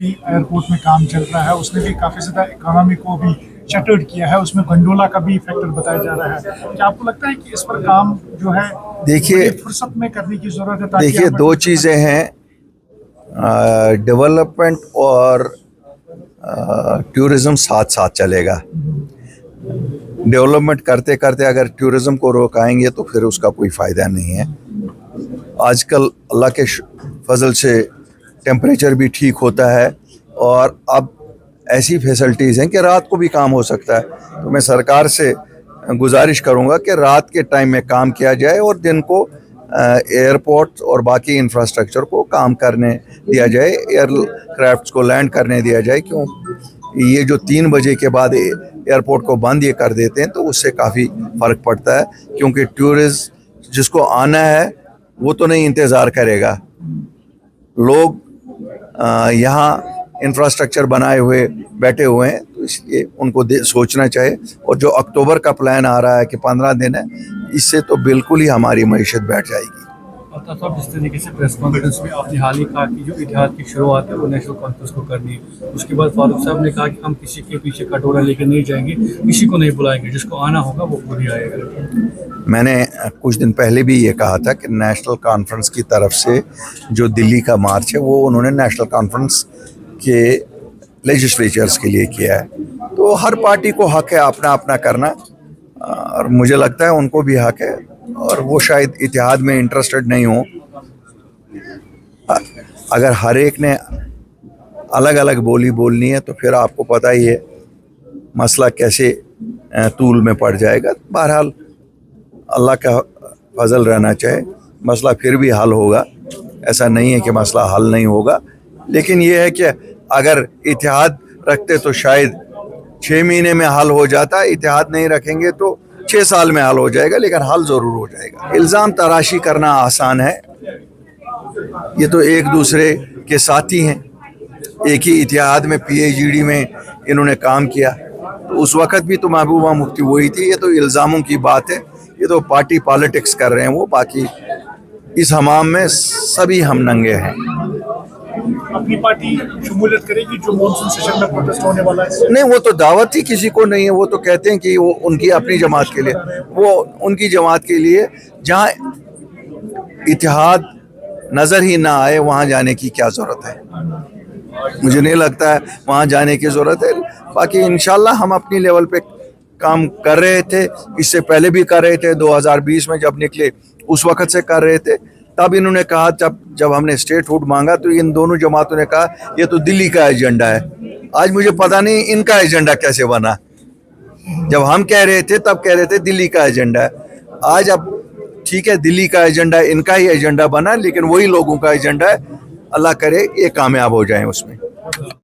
Airport में काम चल रहा है, उसने भी काफी ज्यादा इकोनॉमी को भी शटर्ड किया है। उसमें गंडोला का भी फैक्टर बताया जा रहा है। क्या आपको लगता है कि इस पर काम जो है देखिए फुर्सत में करने की जरूरत है? देखिए दो चीज़ें हैं, डेवलपमेंट और टूरिज्म साथ साथ चलेगा। डेवलपमेंट करते करते अगर टूरिज्म को रोकाएंगे तो फिर उसका कोई फ़ायदा नहीं है। आजकल अल्लाह के फजल से टेम्परेचर भी ठीक होता है और अब ऐसी फैसिलिटीज़ हैं कि रात को भी काम हो सकता है। तो मैं सरकार से गुजारिश करूंगा कि रात के टाइम में काम किया जाए और दिन को एयरपोर्ट और बाकी इंफ्रास्ट्रक्चर को काम करने दिया जाए, एयरक्राफ्ट्स को लैंड करने दिया जाए। क्यों ये जो 3 बजे के बाद एयरपोर्ट को बंद ये कर देते हैं तो उससे काफ़ी फ़र्क पड़ता है, क्योंकि टूरिस्ट जिसको आना है वो तो नहीं इंतज़ार करेगा। लोग यहाँ इंफ्रास्ट्रक्चर बनाए हुए बैठे हुए हैं, तो इसलिए उनको सोचना चाहिए। और जो अक्टूबर का प्लान आ रहा है कि 15 दिन है, इससे तो बिल्कुल ही हमारी मईशत बैठ जाएगी। साहब, जिस तरीके से प्रेस कॉन्फ्रेंस में आपने हाल ही कहा कि जो इतिहाद की शुरुआत है वो नेशनल कॉन्फ्रेंस को करनी है, उसके बाद फारूक साहब ने कहा कि हम किसी के पीछे कटोरा लेकर नहीं जाएंगे, किसी को नहीं बुलाएंगे, जिसको आना होगा वो खुद ही आएगा। मैंने कुछ दिन पहले भी ये कहा था कि नेशनल कॉन्फ्रेंस की तरफ से जो दिल्ली का मार्च है वो उन्होंने नेशनल कॉन्फ्रेंस के लेजिस्लेचर्स के लिए किया है। तो हर पार्टी को हक है अपना अपना करना, और मुझे लगता है उनको भी हक है, और वो शायद इतिहाद में इंटरेस्टेड नहीं हो। अगर हर एक ने अलग अलग बोली बोलनी है तो फिर आपको पता ही है मसला कैसे तूल में पड़ जाएगा। बहरहाल अल्लाह का फजल रहना चाहिए, मसला फिर भी हल होगा। ऐसा नहीं है कि मसला हल नहीं होगा, लेकिन ये है कि अगर इतिहाद रखते तो शायद 6 महीने में हल हो जाता। इतिहाद नहीं रखेंगे तो 6 साल में हल हो जाएगा, लेकिन हल ज़रूर हो जाएगा। इल्ज़ाम तराशी करना आसान है, ये तो एक दूसरे के साथी हैं। एक ही इतिहाद में PhD में इन्होंने काम किया, तो उस वक़्त भी तो महबूबा मुफ्ती वही थी। ये तो इल्ज़ामों की बात है, ये तो पार्टी पॉलिटिक्स कर रहे हैं वो। बाकी इस हमाम में सभी हम नंगे हैं। अपनी पार्टी शमूलियत करेगी जो मॉनसून सेशन में प्रोटेस्ट होने वाला है? नहीं, वो तो दावत ही किसी को नहीं है। वो तो कहते हैं कि वो उनकी अपनी जमात के लिए, वो उनकी जमात के लिए। जहाँ इतिहाद नज़र ही ना आए वहाँ जाने की क्या ज़रूरत है? मुझे नहीं लगता है वहाँ जाने की ज़रूरत है। बाकी इंशाल्लाह हम अपनी लेवल पे काम कर रहे थे, इससे पहले भी कर रहे थे। 2020 में जब निकले उस वक़्त से कर रहे थे। तब इन्होंने कहा, जब हमने स्टेटहुड मांगा तो इन दोनों जमातों ने कहा ये तो दिल्ली का एजेंडा है। आज मुझे पता नहीं इनका एजेंडा कैसे बना। जब हम कह रहे थे तब कह रहे थे दिल्ली का एजेंडा है। आज अब ठीक है, दिल्ली का एजेंडा इनका ही एजेंडा बना, लेकिन वही लोगों का एजेंडा है। अल्लाह करे ये कामयाब हो जाए उसमें।